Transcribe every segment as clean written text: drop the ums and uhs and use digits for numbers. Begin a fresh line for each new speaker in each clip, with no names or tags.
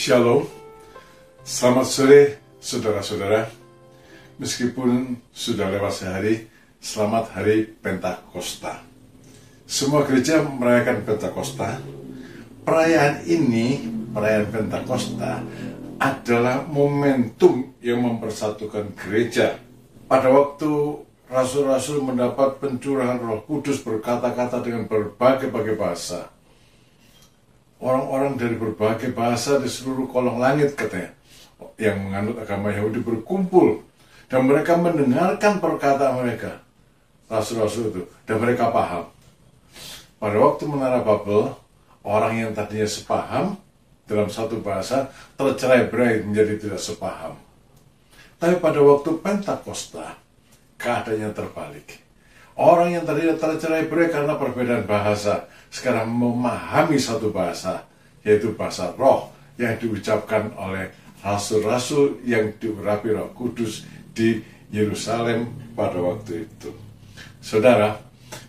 Shalom, selamat sore saudara-saudara. Meskipun sudah lewat sehari, selamat hari Pentakosta. Semua gereja merayakan Pentakosta. Perayaan ini, perayaan Pentakosta, adalah momentum yang mempersatukan gereja. Pada waktu rasul-rasul mendapat pencurahan Roh Kudus berkata-kata dengan berbagai-bagai bahasa, orang-orang dari berbagai bahasa di seluruh kolong langit katanya yang menganut agama Yahudi berkumpul dan mereka mendengarkan perkataan mereka, rasul-rasul itu, dan mereka paham. Pada waktu Menara Babel, orang yang tadinya sepaham dalam satu bahasa tercerai-berai menjadi tidak sepaham. Tapi pada waktu Pentakosta, keadaannya terbalik. Orang yang tadinya tercerai-berai karena perbedaan bahasa sekarang memahami satu bahasa, yaitu bahasa roh yang diucapkan oleh rasul-rasul yang diurapi Roh Kudus di Yerusalem pada waktu itu. Saudara,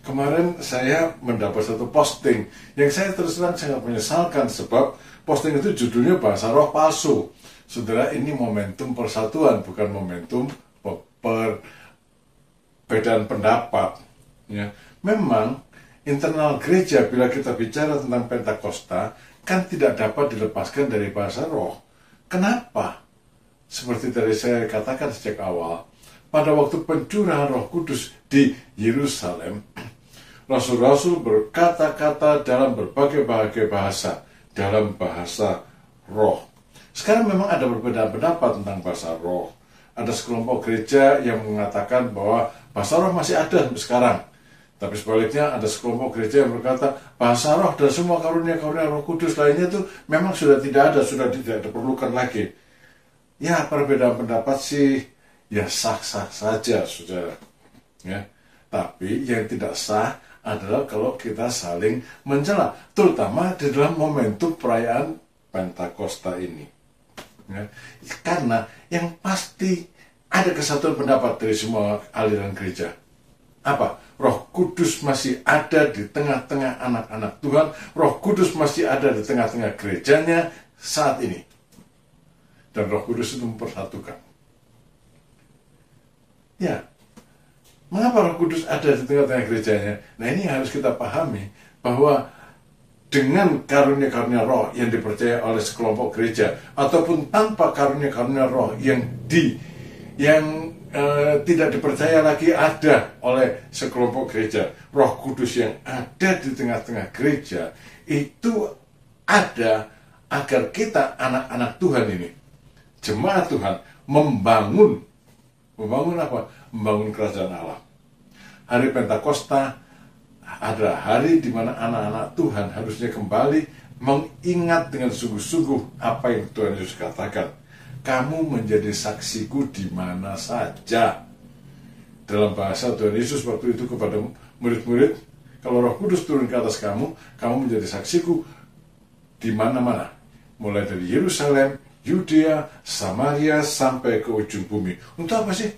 kemarin saya mendapat satu posting yang saya terus terang sangat menyesalkan sebab posting itu judulnya bahasa roh palsu. Saudara, ini momentum persatuan, bukan momentum perbedaan pendapat. Ya, memang internal gereja bila kita bicara tentang Pentakosta kan tidak dapat dilepaskan dari bahasa roh. Kenapa? Seperti tadi saya katakan sejak awal, pada waktu pencurahan Roh Kudus di Yerusalem, rasul-rasul berkata-kata dalam berbagai bahasa, dalam bahasa roh. Sekarang memang ada perbedaan pendapat tentang bahasa roh. Ada sekelompok gereja yang mengatakan bahwa bahasa roh masih ada sampai sekarang. Tapi sebaliknya ada sekelompok gereja yang berkata bahasa roh dan semua karunia-karunia Roh Kudus lainnya itu memang sudah tidak ada, sudah tidak diperlukan lagi. Ya, perbedaan pendapat sih ya sah-sah saja, saudara. Ya. Tapi yang tidak sah adalah kalau kita saling mencela, terutama di dalam momentum perayaan Pentakosta ini. Ya. Karena yang pasti ada kesatuan pendapat dari semua aliran gereja. Apa? Roh Kudus masih ada di tengah-tengah anak-anak Tuhan. Roh Kudus masih ada di tengah-tengah gerejanya saat ini. Dan Roh Kudus itu mempersatukan. Ya, mengapa Roh Kudus ada di tengah-tengah gerejanya? Nah, ini harus kita pahami bahwa dengan karunia-karunia roh yang dipercaya oleh sekelompok gereja ataupun tanpa karunia-karunia roh yang tidak dipercaya lagi ada oleh sekelompok gereja, Roh Kudus yang ada di tengah-tengah gereja itu ada agar kita anak-anak Tuhan ini, jemaat Tuhan, membangun apa? Membangun kerajaan Allah. Hari Pentakosta adalah hari di mana anak-anak Tuhan harusnya kembali mengingat dengan sungguh-sungguh apa yang Tuhan Yesus katakan. Kamu menjadi saksiku di mana saja. Dalam bahasa Tuhan Yesus waktu itu kepada murid-murid, kalau Roh Kudus turun ke atas kamu, kamu menjadi saksiku di mana-mana. Mulai dari Yerusalem, Yudea, Samaria, sampai ke ujung bumi. Untuk apa sih?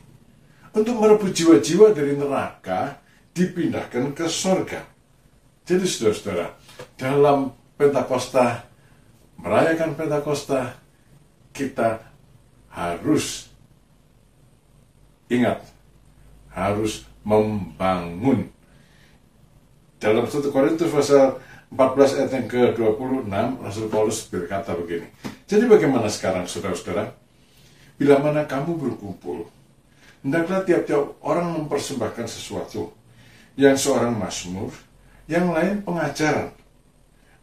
Untuk merebut jiwa-jiwa dari neraka, dipindahkan ke sorga. Jadi saudara-saudara, dalam Pentakosta, merayakan Pentakosta, kita harus ingat, harus membangun. Dalam 1 Korintus pasal 14 ayat yang ke-26, Rasul Paulus berkata begini. Jadi bagaimana sekarang saudara-saudara? Bila mana kamu berkumpul, hendaklah tiap-tiap orang mempersembahkan sesuatu. Yang seorang mazmur, yang lain pengajaran,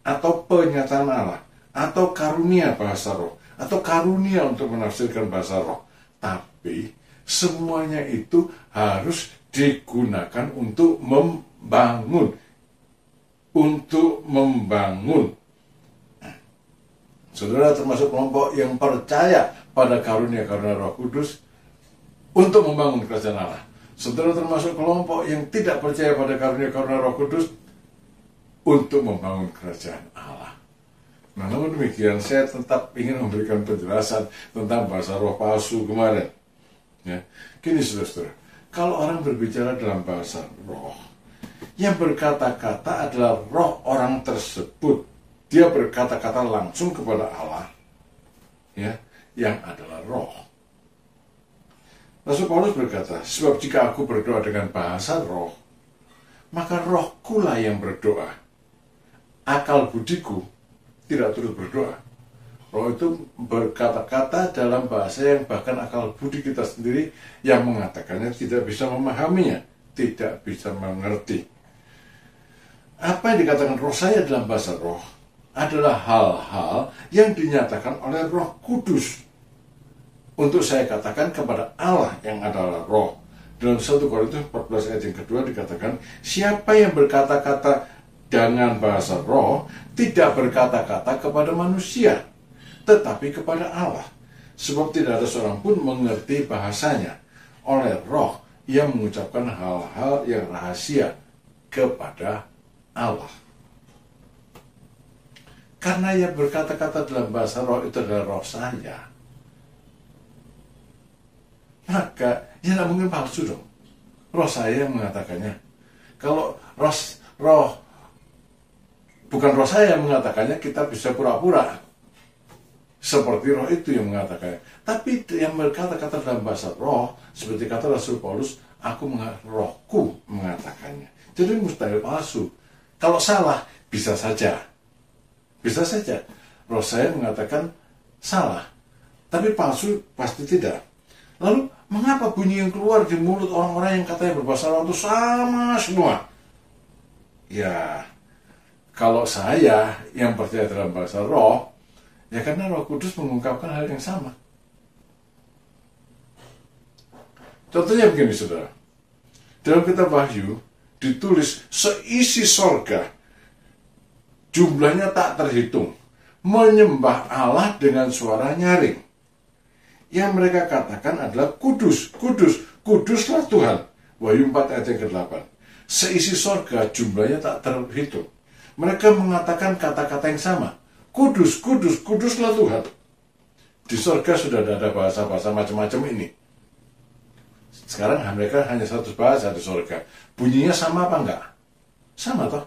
atau penyataan Allah, atau karunia bahasa roh, atau karunia untuk menafsirkan bahasa roh. Tapi semuanya itu harus digunakan untuk membangun. Untuk membangun. Saudara termasuk kelompok yang percaya pada karunia-karunia Roh Kudus untuk membangun kerajaan Allah. Saudara termasuk kelompok yang tidak percaya pada karunia-karunia Roh Kudus untuk membangun kerajaan Allah. Nah, namun demikian, saya tetap ingin memberikan penjelasan tentang bahasa roh palsu kemarin. Ya. Gini, saudara-saudara, kalau orang berbicara dalam bahasa roh, yang berkata-kata adalah roh orang tersebut. Dia berkata-kata langsung kepada Allah, ya, yang adalah roh. Rasul Paulus berkata, sebab jika aku berdoa dengan bahasa roh, maka rohku lah yang berdoa. Akal budiku tidak turut berdoa. Roh itu berkata-kata dalam bahasa yang bahkan akal budi kita sendiri yang mengatakannya tidak bisa memahaminya, tidak bisa mengerti. Apa yang dikatakan roh saya dalam bahasa roh adalah hal-hal yang dinyatakan oleh Roh Kudus untuk saya katakan kepada Allah yang adalah roh. Dalam 1 Korintus 14 ayat yang kedua dikatakan, siapa yang berkata-kata dengan bahasa roh tidak berkata-kata kepada manusia, tetapi kepada Allah. Sebab tidak ada seorang pun mengerti bahasanya. Oleh roh ia mengucapkan hal-hal yang rahasia kepada Allah. Karena ia berkata-kata dalam bahasa roh itu adalah roh saya, maka ya tidak mungkin palsu dong. Roh saya yang mengatakannya. Kalau roh bukan roh saya yang mengatakannya, kita bisa pura-pura seperti roh itu yang mengatakannya. Tapi yang berkata-kata dalam bahasa roh, seperti kata Rasul Paulus, rohku mengatakannya. Jadi mustahil palsu. Kalau salah, bisa saja. Bisa saja. Roh saya mengatakan salah. Tapi palsu pasti tidak. Lalu, mengapa bunyi yang keluar di mulut orang-orang yang katanya berbahasa roh itu sama semua? Ya, kalau saya yang percaya dalam bahasa roh, ya karena Roh Kudus mengungkapkan hal yang sama. Contohnya begini, saudara. Dalam kitab Wahyu, ditulis seisi sorga, jumlahnya tak terhitung, menyembah Allah dengan suara nyaring. Yang mereka katakan adalah kudus, kudus, kuduslah Tuhan. Wahyu 4 ayat yang ke-8. Seisi sorga jumlahnya tak terhitung. Mereka mengatakan kata-kata yang sama. Kudus, kudus, kuduslah Tuhan. Di sorga sudah ada bahasa-bahasa macam-macam ini. Sekarang mereka hanya satu bahasa di sorga. Bunyinya sama apa enggak? Sama toh?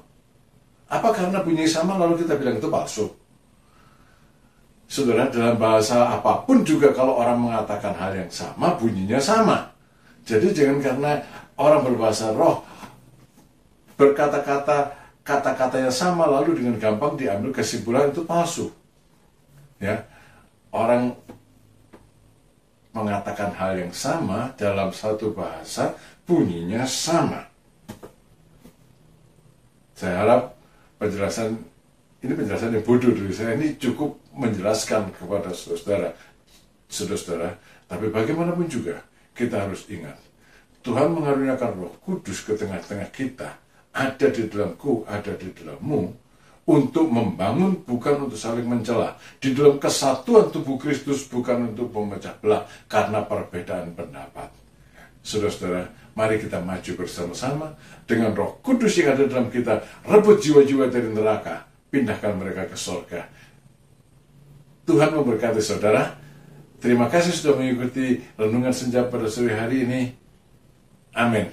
Apa karena bunyinya sama lalu kita bilang itu palsu? Saudara, dalam bahasa apapun juga kalau orang mengatakan hal yang sama, bunyinya sama. Jadi jangan karena orang berbahasa roh berkata-kata kata-katanya sama lalu dengan gampang diambil kesimpulan itu palsu. Ya, orang mengatakan hal yang sama dalam satu bahasa, bunyinya sama. Saya harap penjelasan yang bodoh dari saya ini cukup menjelaskan kepada saudara-saudara. Tapi bagaimanapun juga kita harus ingat, Tuhan mengaruniakan Roh Kudus ke tengah-tengah kita, ada di dalamku, ada di dalammu, untuk membangun, bukan untuk saling mencela. Di dalam kesatuan tubuh Kristus, bukan untuk memecah belah karena perbedaan pendapat. Saudara-saudara, mari kita maju bersama-sama dengan Roh Kudus yang ada dalam kita, rebut jiwa-jiwa dari neraka, pindahkan mereka ke surga. Tuhan memberkati saudara. Terima kasih sudah mengikuti renungan senja pada sore hari ini. Amin.